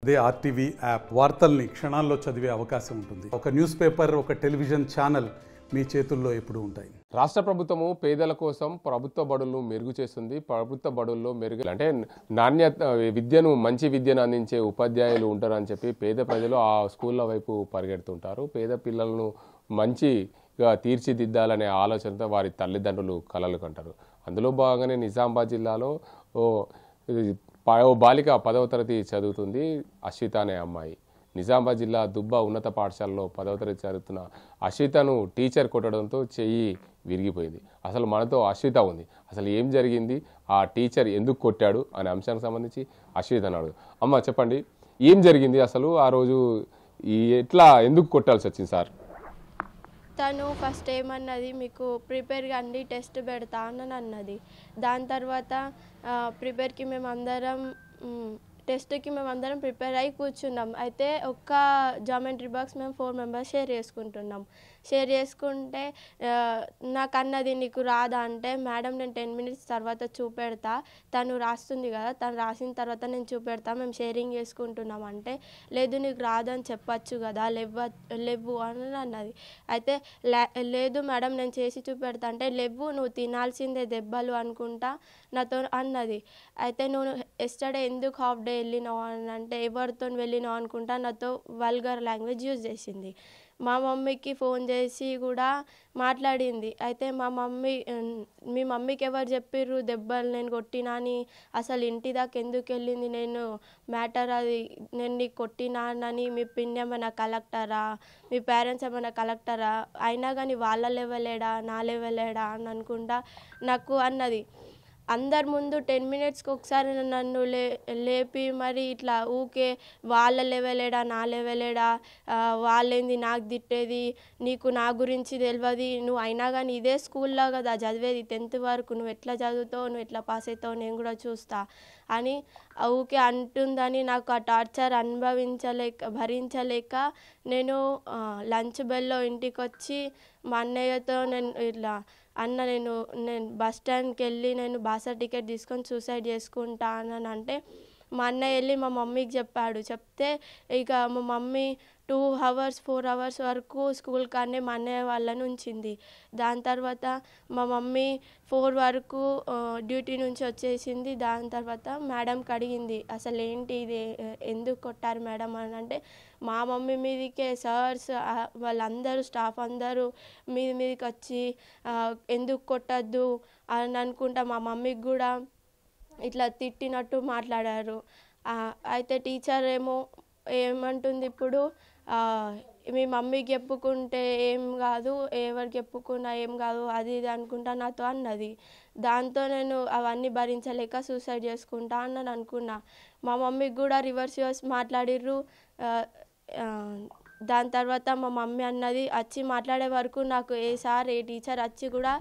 అదే RTV app వార్తల్ని క్షణాల్లో చదివే అవకాశం ఉంటుంది. ఒక న్యూస్ పేపర్, ఒక టెలివిజన్ ఛానల్ మీ చేతుల్లో ఎప్పుడూ ఉంటాయి. రాష్ట్ర ప్రభుత్వము పేదల కోసం ప్రభుత్వ బడులను మెరుగు చేస్తుంది. ప్రభుత్వ బడుల్లో మెరుగు అంటే నాణ్యత విద్యను, మంచి విద్యను అందించే ఉపాధ్యాయులు ఉంటారని చెప్పి పేద ప్రజలు ఆ స్కూళ్ళ వైపు పరిగెడుతుంటారు. పేద పిల్లలను మంచిగా తీర్చిదిద్దాలనే ఆలోచనతో వారి తల్లిదండ్రులు కలలు కంటారు. అందులో భాగంగానే నిజామాబాద్ జిల్లాలో ఓ బాలిక 10వ తరగతి చదువుతుంది. అశ్విత అనే అమ్మాయి నిజామాబాద్ జిల్లా దుబ్బా ఉన్నత పాఠశాలలో 10వ తరగతి చదువుతున్న అశ్వితను టీచర్ కొట్టడంతో చెయ్యి విరిగిపోయింది. అసలు మనతో అశ్విత ఉంది. అసలు ఏం జరిగింది, ఆ టీచర్ ఎందుకు కొట్టాడు అనే అంశానికి సంబంధించి అశ్వితను అడుగు. అమ్మ చెప్పండి, ఏం జరిగింది అసలు ఆ రోజు, ఎట్లా ఎందుకు కొట్టాల్సి వచ్చింది సార్? తను ఫస్ట్ ఏమన్నది, మీకు ప్రిపేర్గా అండి టెస్ట్ పెడతా అని అన్నది. దాని తర్వాత ప్రిపేర్కి మేమందరం టెస్ట్కి మేమందరం ప్రిపేర్ అయ్యి కూర్చున్నాం. అయితే ఒక్క జామెంట్రీ బాక్స్ మేము 4 మెంబర్స్ షేర్ చేసుకుంటున్నాం. షేర్ చేసుకుంటే నాకు అన్నది, నీకు రాదా అంటే, మేడం నేను 10 మినిట్స్ తర్వాత చూపెడతా, తను రాస్తుంది కదా, తను రాసిన తర్వాత నేను చూపెడతా, మేము షేరింగ్ చేసుకుంటున్నాం అంటే, లేదు నీకు రాదని చెప్పచ్చు కదా, లేవు అని అన్నది. అయితే లేదు మేడం నేను చేసి చూపెడతా అంటే, లేవు నువ్వు తినాల్సిందే దెబ్బలు అనుకుంటా నాతో అన్నది. అయితే నువ్వు ఎస్టర్డే ఎందుకు హాఫ్ డే వెళ్ళినావు అని అంటే, ఎవరితో వెళ్ళినావు అనుకుంటా నాతో వల్గర్ లాంగ్వేజ్ యూజ్ చేసింది. మా మమ్మీకి ఫోన్ చేసి కూడా మాట్లాడింది. అయితే మీ మమ్మీకి ఎవరు చెప్పిర్రు దెబ్బలు నేను కొట్టినా అని, అసలు ఇంటి దాకా ఎందుకు వెళ్ళింది నేను మ్యాటర్ అది, నేను నీకు కొట్టినానని మీ పిన్ ఏమైనా కలెక్టరా, మీ పేరెంట్స్ ఏమైనా కలెక్టరా, అయినా కానీ వాళ్ళ లెవెలేడా నా లెవెలేడా అని అనుకుంటా నాకు అన్నది. అందరి ముందు 10 మినిట్స్కి ఒకసారి నన్ను లేపి మరి ఇట్లా ఊకే వాళ్ళ లెవెలేడా నా లెవెలేడా, వాళ్ళేంది నాకు తిట్టేది, నీకు నా గురించి తెలియదు, నువ్వు అయినా కానీ ఇదే స్కూల్లో కదా చదివేది 10th వరకు, నువ్వు ఎట్లా చదువుతావు, నువ్వు ఎట్లా పాస్ అవుతావు నేను కూడా చూస్తా అని ఊకే అంటుందని నాకు ఆ టార్చర్ భరించలేక నేను లంచ్ బెల్లో ఇంటికి వచ్చి మా అన్నయ్యతో నేను ఇట్లా అన్న నేను బస్ స్టాండ్కి వెళ్ళి నేను బాసా టికెట్ తీసుకొని సూసైడ్ చేసుకుంటానని అంటే, మా అన్నయ్య వెళ్ళి మా మమ్మీకి చెప్పాడు. చెప్తే ఇక మా మమ్మీ 2 hours 4 hours వరకు స్కూల్ కానీ మా అన్నయ్య వాళ్ళని ఉంచింది. దాని తర్వాత మా మమ్మీ 4 వరకు డ్యూటీ నుంచి వచ్చేసింది. దాని తర్వాత మేడంకి అడిగింది, అసలు ఏంటి ఇది, ఎందుకు కొట్టారు మేడం అని అంటే, మా మమ్మీ మీదకే సార్స్ వాళ్ళందరూ స్టాఫ్ అందరూ మీదకి వచ్చి ఎందుకు కొట్టద్దు అని అనుకుంటా మా మమ్మీకి కూడా ఇట్లా తిట్టినట్టు మాట్లాడారు. అయితే టీచర్ ఏమంటుంది ఇప్పుడు, మీ మమ్మీకి చెప్పుకుంటే ఏం కాదు, ఎవరికి చెప్పుకున్నా ఏం కాదు, అది ఇది అనుకుంటా నాతో అన్నది. దాంతో నేను అవన్నీ భరించలేక సూసైడ్ చేసుకుంటా అని అనుకున్నా. మా మమ్మీకి కూడా రివర్స్ మాట్లాడిర్రు. దాని తర్వాత మా మమ్మీ అన్నది, వచ్చి మాట్లాడే వరకు నాకు ఏ టీచర్ వచ్చి కూడా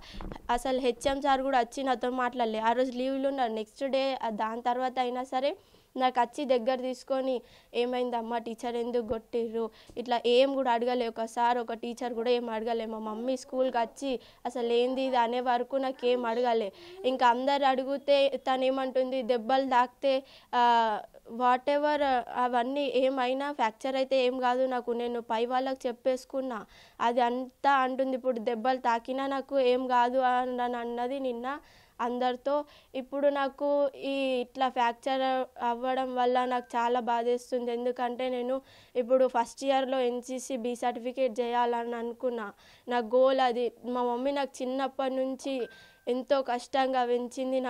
అసలు హెచ్ఎం సార్ కూడా వచ్చి నాతో మాట్లాడలే. ఆ రోజు లీవ్లు ఉన్నారు. నెక్స్ట్ డే దాని తర్వాత అయినా సరే నాకు వచ్చి దగ్గర తీసుకొని, ఏమైందమ్మా టీచర్ ఎందుకు కొట్టిర్రు ఇట్లా ఏం కూడా అడగలే. ఒకసారి ఒక టీచర్ కూడా ఏం అడగలే. మా మమ్మీ స్కూల్కి వచ్చి అసలు ఏంది ఇది అనే వరకు నాకు ఏం అడగలే. ఇంకా అందరు అడిగితే తను ఏమంటుంది, దెబ్బలు తాకితే వాట్ ఎవర్ అవన్నీ ఏమైనా ఫ్రాక్చర్ అయితే ఏం కాదు నాకు, నేను పై వాళ్ళకి చెప్పేసుకున్నా, అది అంతా అంటుంది. ఇప్పుడు దెబ్బలు తాకినా నాకు ఏం కాదు అని అన్నది నిన్న అందరితో. ఇప్పుడు నాకు ఇట్లా ఫ్రాక్చర్ అవ్వడం వల్ల నాకు చాలా బాధేస్తుంది. ఎందుకంటే నేను ఇప్పుడు ఫస్ట్ ఇయర్లో ఎన్సిసి బి సర్టిఫికేట్ చేయాలని అనుకున్నా. నా గోల్ అది. మా మమ్మీ నాకు చిన్నప్పటి నుంచి ఎంతో కష్టంగా పెంచింది.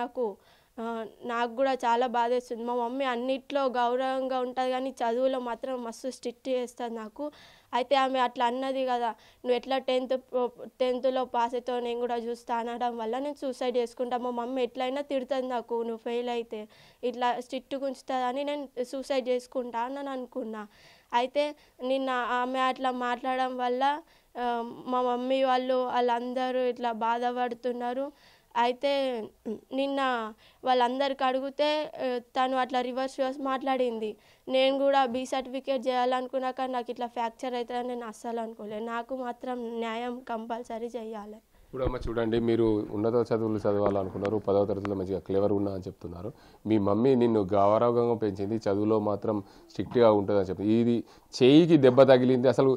నాకు కూడా చాలా బాధేస్తుంది. మా మమ్మీ అన్నిట్లో గౌరవంగా ఉంటుంది కానీ చదువులో మాత్రం మస్తు స్ట్రిక్ట్ చేస్తుంది నాకు. అయితే ఆమె అట్లా అన్నది కదా, నువ్వు ఎట్లా 10th పాస్ అవుతావు నేను కూడా చూస్తా అనడం వల్ల నేను సూసైడ్ చేసుకుంటా. మా మమ్మీ ఎట్లయినా తిడుతుంది నాకు, నువ్వు ఫెయిల్ అయితే ఇట్లా స్ట్రిక్ట్గా ఉంచుతుందని నేను సూసైడ్ చేసుకుంటా అని అనుకున్నా. అయితే నిన్న ఆమె అట్లా మాట్లాడడం వల్ల మా మమ్మీ వాళ్ళందరూ ఇట్లా బాధపడుతున్నారు. అయితే నిన్న వాళ్ళందరికి అడిగితే తను అట్లా రివర్స్ మాట్లాడింది. నేను కూడా బి సర్టిఫికేట్ చేయాలనుకున్నాక నాకు ఇట్లా ఫ్రాక్చర్ అవుతుందని నేను అస్సలు అనుకోలేదు. నాకు మాత్రం న్యాయం కంపల్సరీ చేయాలి. ఇప్పుడు అమ్మ చూడండి, మీరు ఉన్నత చదువులు చదవాలనుకున్నారు, 10వ తరగతిలో మంచిగా క్లెవర్ ఉన్నా అని చెప్తున్నారు. మీ మమ్మీ నిన్ను గౌరవంగా పెంచింది, చదువులో మాత్రం స్ట్రిక్ట్గా ఉంటుంది అని చెప్పి. ఇది చేయికి దెబ్బ తగిలింది, అసలు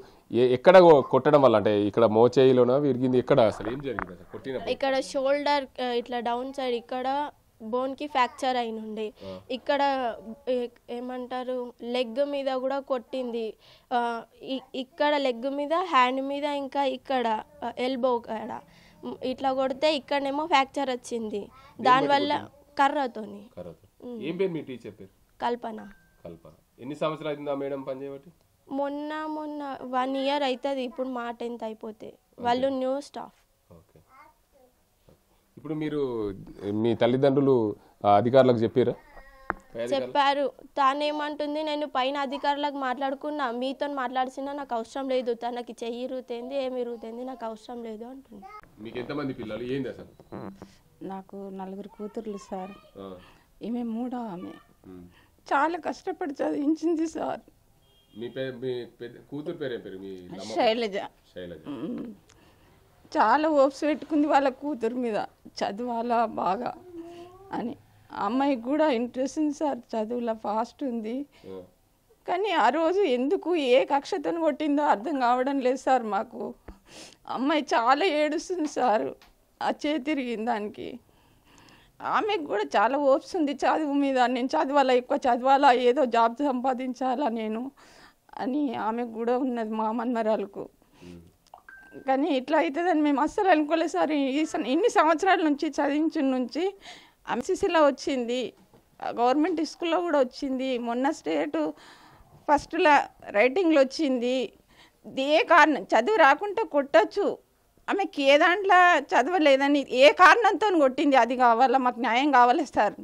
ఎక్కడ కొట్టడం వల్ల, అంటే ఇక్కడ మోచేయిలోనా విరిగింది, ఎక్కడ అసలు ఏం జరిగింది అసలు కొట్టినప్పుడు? ఇక్కడ షోల్డర్ ఇట్లా డౌన్ సైడ్ ఇక్కడ బోన్కి ఫ్రాక్చర్ అయినుండే, ఇక్కడ ఏమంటారు లెగ్ మీద కూడా కొట్టింది, ఇక్కడ లెగ్ మీద, హ్యాండ్ మీద, ఇంకా ఇక్కడ ఎల్బో కాడ ఇట్లా కొడితే ఇక్కడనేమో ఫ్రాక్చర్ వచ్చింది. దానివల్ల కర్రతోని. ఏం పేరు మీ టీచర్ పేరు? కల్పన. కల్పన. ఎన్ని సంవత్సరాలు అవుతుందా మేడం పని చేయబట్టి? మొన్న 1 year అవుతుంది ఇప్పుడు మా 10th అయిపోతే. వాళ్ళు న్యూ స్టాఫ్. ఓకే. ఇప్పుడు మీరు మీ తల్లిదండ్రులు అధికారులకు చెప్పారా? చెప్పారు. తానేమంటుంది, నేను పైన అధికారులకు మాట్లాడుకున్నా, మీతో మాట్లాడినా నాకు అవసరం లేదు, తనకి చెయ్యి ఇరుగుతుంది, ఏమి ఇరుగుతుంది, నాకు అవసరం లేదు అంటుంది. మీకు ఎంతమంది పిల్లలు, ఏంది అసలు? నాకు 4 కూతుర్లు సార్. ఈమె 3వ ఆమె. చాలా కష్టపడి చదివించింది సార్. మీ కూతురు పేరు ఏం పేరు? మీ శైలజ. శైలజ. చాలా ఓప్స్ పెట్టుకుంది వాళ్ళ కూతురు మీద, చదవాలా బాగా అని. అమ్మాయికి కూడా ఇంట్రెస్ట్ ఉంది సార్, చదువులో ఫాస్ట్ ఉంది. కానీ ఆ రోజు ఎందుకు ఏ కక్షతో కొట్టిందో అర్థం కావడం లేదు సార్ మాకు. అమ్మాయి చాలా ఏడుస్తుంది సార్ ఆ చేతిరిగిన దానికి. ఆమెకు కూడా చాలా ఓప్స్ ఉంది చదువు మీద, నేను చదవాలా, ఎక్కువ చదవాలా, ఏదో జాబ్ సంపాదించాలా నేను అని ఆమెకు కూడా ఉన్నది మా మన్మరాలకు. కానీ ఇట్లా అవుతుందని మేము అస్సలు అనుకోలేదు సార్. ఇన్ని సంవత్సరాల నుంచి చదివించిన నుంచి ఎంసీసీలో వచ్చింది, గవర్నమెంట్ స్కూల్లో కూడా వచ్చింది, మొన్న స్టేట్ ఫస్ట్లో రైటింగ్లో వచ్చింది. ఏ కారణం చదువు రాకుంటే కొట్టచ్చు, ఆమెకి ఏ దాంట్లో చదవలేదని ఏ కారణంతో కొట్టింది, అది కావాలా, మాకు న్యాయం కావాలి సార్,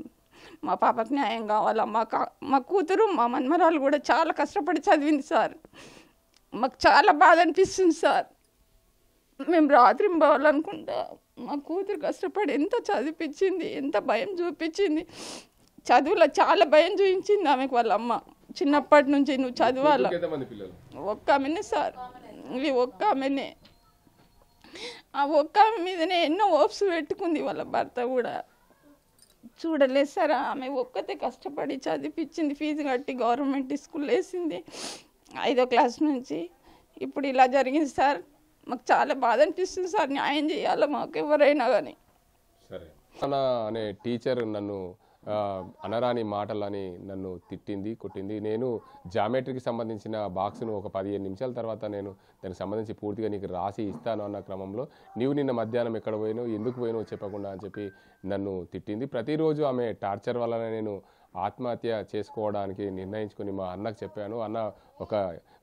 మా పాపకు న్యాయం కావాలా. మా కూతురు మా మన్మరాలు కూడా చాలా కష్టపడి చదివింది సార్. మాకు చాలా బాధ అనిపిస్తుంది సార్. మేము రాత్రి పోవాలనుకుంటా, మా కూతురు కష్టపడి ఎంత చదివించింది, ఎంత భయం చూపించింది, చదువులో చాలా భయం చూపించింది ఆమెకు వాళ్ళ అమ్మ. చిన్నప్పటి నుంచి నువ్వు చదవాలా. ఒక్క ఆమెనే సార్, ఇవి ఒక్క ఆమెనే. ఆ ఒక్క ఆమె మీదనే ఎన్నో ఓప్స్ పెట్టుకుంది వాళ్ళ భర్త కూడా. చూడలేదు సార్, ఆమె ఒక్కతే కష్టపడి చదివించింది, ఫీజు కట్టి గవర్నమెంట్ స్కూల్ వేసింది 5వ క్లాస్ నుంచి. ఇప్పుడు ఇలా జరిగింది సార్. మాకు చాలా బాధ అనిపిస్తుంది సార్, న్యాయం చేయాలి మాకు ఎవరైనా కానీ. సరే అనే టీచర్ నన్ను అనరాని మాటలని నన్ను తిట్టింది, కొట్టింది. నేను జామెట్రీకి సంబంధించిన బాక్స్ను ఒక 15 నిమిషాల తర్వాత నేను దానికి సంబంధించి పూర్తిగా నీకు రాసి ఇస్తాను అన్న క్రమంలో నీవు నిన్న మధ్యాహ్నం ఎక్కడ పోయినావు, ఎందుకు పోయినావు చెప్పకుండా అని చెప్పి నన్ను తిట్టింది. ప్రతిరోజు ఆమె టార్చర్ వలన నేను ఆత్మహత్య చేసుకోవడానికి నిర్ణయించుకొని మా అన్నకు చెప్పాను. అన్న ఒక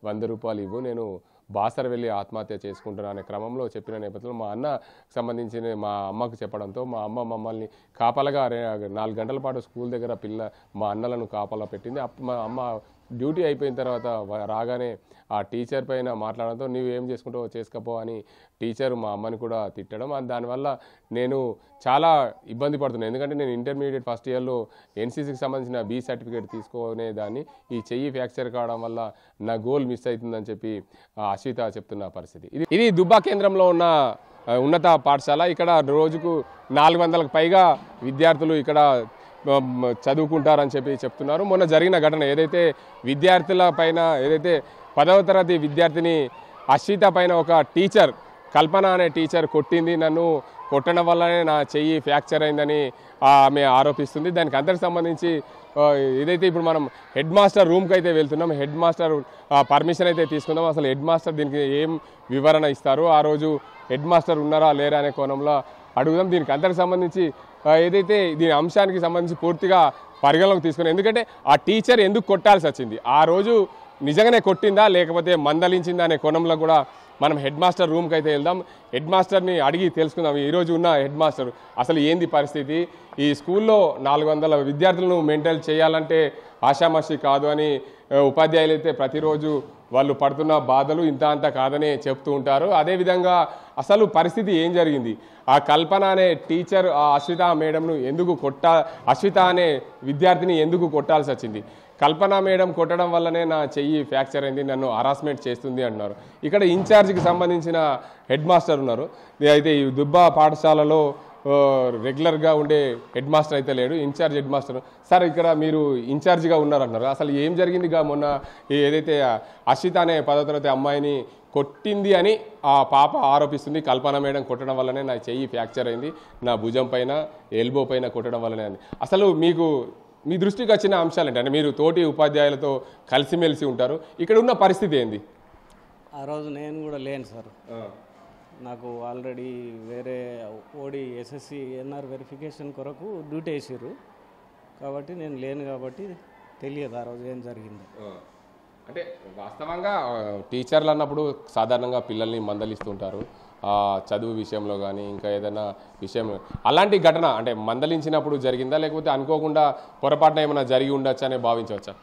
100 రూపాయలు ఇవ్వు, నేను బాసర వెళ్ళి ఆత్మహత్య చేసుకుంటున్నా అనే క్రమంలో చెప్పిన నేపథ్యంలో మా అన్న సంబంధించిన మా అమ్మకు చెప్పడంతో మా అమ్మ మమ్మల్ని కాపలగా 4 గంటల పాటు స్కూల్ దగ్గర మా అన్నలను కాపలా పెట్టింది. మా అమ్మ డ్యూటీ అయిపోయిన తర్వాత రాగానే ఆ టీచర్ పైన మాట్లాడడంతో నీవు ఏం చేసుకుంటావో చేసుకపో అని టీచర్ మా అమ్మని కూడా తిట్టడం. దానివల్ల నేను చాలా ఇబ్బంది పడుతున్నాను. ఎందుకంటే నేను ఇంటర్మీడియట్ ఫస్ట్ ఇయర్లో ఎన్సీసీకి సంబంధించిన బి సర్టిఫికేట్ తీసుకునే దాన్ని ఈ చెయ్యి ఫ్రాక్చర్ కావడం వల్ల నా గోల్ మిస్ అవుతుందని చెప్పి అశ్విత చెప్తున్న పరిస్థితి. ఇది దుబ్బా కేంద్రంలో ఉన్న ఉన్నత పాఠశాల. ఇక్కడ రోజుకు 400కు పైగా విద్యార్థులు ఇక్కడ చదువుకుంటారని చెప్పి చెప్తున్నారు. మొన్న జరిగిన ఘటన ఏదైతే విద్యార్థుల పైన, ఏదైతే 10వ తరగతి విద్యార్థిని అశ్విత పైన ఒక టీచర్, కల్పన అనే టీచర్ కొట్టింది, నన్ను కొట్టడం వల్లనే నా చెయ్యి ఫ్రాక్చర్ అయిందని ఆమె ఆరోపిస్తుంది. దానికి అందరికి సంబంధించి ఏదైతే ఇప్పుడు మనం హెడ్ మాస్టర్ రూమ్కి అయితే వెళ్తున్నాం, హెడ్ మాస్టర్ పర్మిషన్ అయితే తీసుకుందాం. అసలు హెడ్ మాస్టర్ దీనికి ఏం వివరణ ఇస్తారు, ఆ రోజు హెడ్ మాస్టర్ ఉన్నారా లేరా అనే కోణంలో అడుగుదాం. దీనికి అందరికి సంబంధించి ఏదైతే దీని అంశానికి సంబంధించి పూర్తిగా పరిగణలోకి తీసుకుని, ఎందుకంటే ఆ టీచర్ ఎందుకు కొట్టాల్సి వచ్చింది, ఆ రోజు నిజంగానే కొట్టిందా లేకపోతే మందలించిందా అనే కోణంలో కూడా మనం హెడ్ మాస్టర్ రూమ్కి అయితే వెళ్దాం. హెడ్ మాస్టర్ని అడిగి తెలుసుకుందాం. ఈరోజు ఉన్న హెడ్ మాస్టర్ అసలు ఏంది పరిస్థితి, ఈ స్కూల్లో 400 విద్యార్థులను మెయింటైన్ చేయాలంటే ఆషామాషి కాదు అని ఉపాధ్యాయులు అయితే ప్రతిరోజు వాళ్ళు పడుతున్న బాధలు ఇంత అంత కాదని చెప్తూ ఉంటారు. అదేవిధంగా అసలు పరిస్థితి ఏం జరిగింది, ఆ కల్పన అనే టీచర్ ఆ అశ్విత మేడంను ఎందుకు అశ్విత అనే విద్యార్థిని ఎందుకు కొట్టాల్సి వచ్చింది, కల్పన మేడం కొట్టడం వల్లనే నా చెయ్యి ఫ్రాక్చర్ అయింది, నన్ను హరాస్మెంట్ చేస్తుంది అంటున్నారు. ఇక్కడ ఇన్ఛార్జ్కి సంబంధించిన హెడ్ మాస్టర్ ఉన్నారు. అయితే ఈ దుబ్బా పాఠశాలలో రెగ్యులర్గా ఉండే హెడ్ మాస్టర్ అయితే లేడు, ఇన్ఛార్జ్ హెడ్ మాస్టర్. సార్ ఇక్కడ మీరు ఇన్ఛార్జ్గా ఉన్నారంటున్నారు, అసలు ఏం జరిగిందిగా? మొన్న ఏదైతే అశ్విత అనే 10వ తరగతి అమ్మాయిని కొట్టింది అని ఆ పాప ఆరోపిస్తుంది. కల్పన మేడం కొట్టడం వల్లనే నా చెయ్యి ఫ్రాక్చర్ అయింది, నా భుజం పైన ఎల్బో పైన కొట్టడం వల్లనే అంది. అసలు మీకు మీ దృష్టికి వచ్చిన అంశాలు ఏంటంటే మీరు తోటి ఉపాధ్యాయులతో కలిసిమెలిసి ఉంటారు, ఇక్కడ ఉన్న పరిస్థితి ఏంది? ఆ రోజు నేను కూడా లేను సార్. నాకు ఆల్రెడీ వేరే ఓడి ఎస్ఎస్సి ఎన్ఆర్ వెరిఫికేషన్ కొరకు డ్యూటీ వేసారు కాబట్టి నేను లేను కాబట్టి తెలియదు ఆ రోజు ఏం జరిగింది. అంటే వాస్తవంగా టీచర్లు అన్నప్పుడు సాధారణంగా పిల్లల్ని మందలిస్తుంటారు చదువు విషయంలో కానీ ఇంకా ఏదైనా విషయం. అలాంటి ఘటన అంటే మందలించినప్పుడు జరిగిందా లేకపోతే అనుకోకుండా పొరపాటున ఏమైనా జరిగి ఉండొచ్చా అని భావించవచ్చా?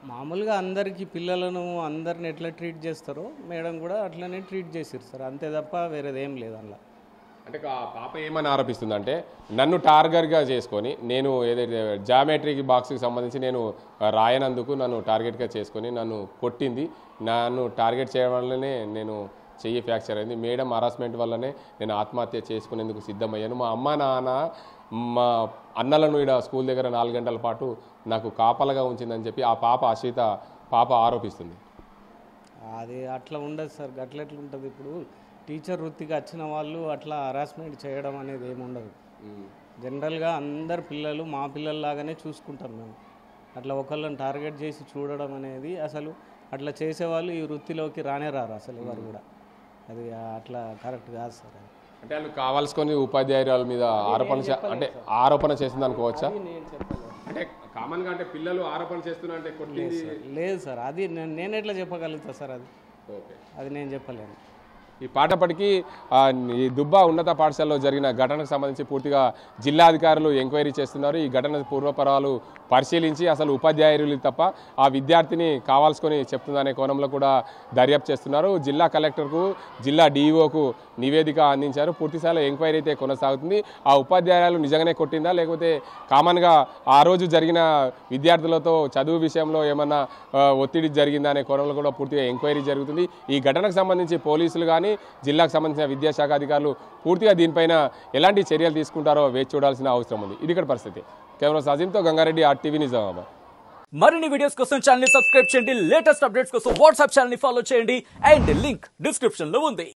మామూలుగా అందరికీ పిల్లలను అందరిని ఎట్లా ట్రీట్ చేస్తారో మేడం కూడా అట్లనే ట్రీట్ చేసారు సార్, అంతే తప్ప వేరేది ఏం లేదు అందులో. అంటే ఆ పాప ఏమని ఆరోపిస్తుందంటే నన్ను టార్గెట్గా చేసుకొని నేను ఏదైతే జామెట్రిక్ బాక్స్కి సంబంధించి నేను రాయనందుకు నన్ను టార్గెట్గా చేసుకొని నన్ను కొట్టింది, నన్ను టార్గెట్ చేయడం వల్లనే నేను చెయ్యి ఫ్రాక్చర్ అయింది, మేడం హరాస్మెంట్ వల్లనే నేను ఆత్మహత్య చేసుకునేందుకు సిద్ధమయ్యాను, మా అమ్మ నాన్న మా అన్నలను ఇక్కడ స్కూల్ దగ్గర 4 గంటల పాటు నాకు కాపలగా ఉంచిందని చెప్పి ఆ పాప అశ్విత పాప ఆరోపిస్తుంది. అది అట్లా ఉండదు సార్, అట్లా ఎట్లా ఉంటుంది? ఇప్పుడు టీచర్ వృత్తికి వచ్చిన వాళ్ళు అట్లా హరాస్మెంట్ చేయడం అనేది ఏమి ఉండదు. జనరల్గా అందరు పిల్లలు మా పిల్లల్లాగానే చూసుకుంటాం మేము. అట్లా ఒకళ్ళని టార్గెట్ చేసి చూడడం అనేది అసలు అట్లా చేసేవాళ్ళు ఈ వృత్తిలోకి రానే రారు అసలు ఎవరు కూడా. అది అట్లా కరెక్ట్ కాదు సార్. అంటే వాళ్ళు కావాల్సుకొని ఉపాధ్యాయురాల మీద ఆరోపణ చేసింది అనుకోవచ్చా? అంటే కామన్గా అంటే పిల్లలు ఆరోపణ చేస్తున్నా అంటే లేదు సార్, అది నేను ఎట్లా చెప్పగలుగుతా సార్? అది నేను చెప్పలేను. ఈ పాటపడికి ఈ దుబ్బా ఉన్నత పాఠశాలలో జరిగిన ఘటనకు సంబంధించి పూర్తిగా జిల్లాధికారులు ఎంక్వైరీ చేస్తున్నారు. ఈ ఘటన పూర్వపరాలు పరిశీలించి అసలు ఉపాధ్యాయులు తప్ప ఆ విద్యార్థిని కావాల్సుకొని చెప్తుందనే కోణంలో కూడా దర్యాప్తు చేస్తున్నారు. జిల్లా కలెక్టర్కు జిల్లా డిఈఓకు నివేదిక అందించారు. పూర్తిస్థాయిలో ఎంక్వైరీ అయితే కొనసాగుతుంది. ఆ ఉపాధ్యాయులు నిజంగానే కొట్టిందా లేకపోతే కామన్గా ఆ రోజు జరిగిన విద్యార్థులతో చదువు విషయంలో ఏమన్నా ఒత్తిడి జరిగిందా అనే కోణంలో కూడా పూర్తిగా ఎంక్వైరీ జరుగుతుంది. ఈ ఘటనకు సంబంధించి పోలీసులు కానీ జిల్లాకు సంబంధించిన విద్యాశాఖ అధికారులు పూర్తిగా దీనిపైన ఎలాంటి చర్యలు తీసుకుంటారో వేచి చూడాల్సిన అవసరం ఉంది. ఇది ఇక్కడ పరిస్థితి. కెమెరా సాజింతో గంగారెడ్డి, RTV నిజామాబాద్. మరిన్ని వీడియోస్ కోసం ఛానల్ ని సబ్స్క్రైబ్ చేయండి, లేటెస్ట్ అప్డేట్స్ కోసం వాట్సాప్ ఛానల్ ని ఫాలో చేయండి అండ్ లింక్ డిస్క్రిప్షన్ లో ఉంది.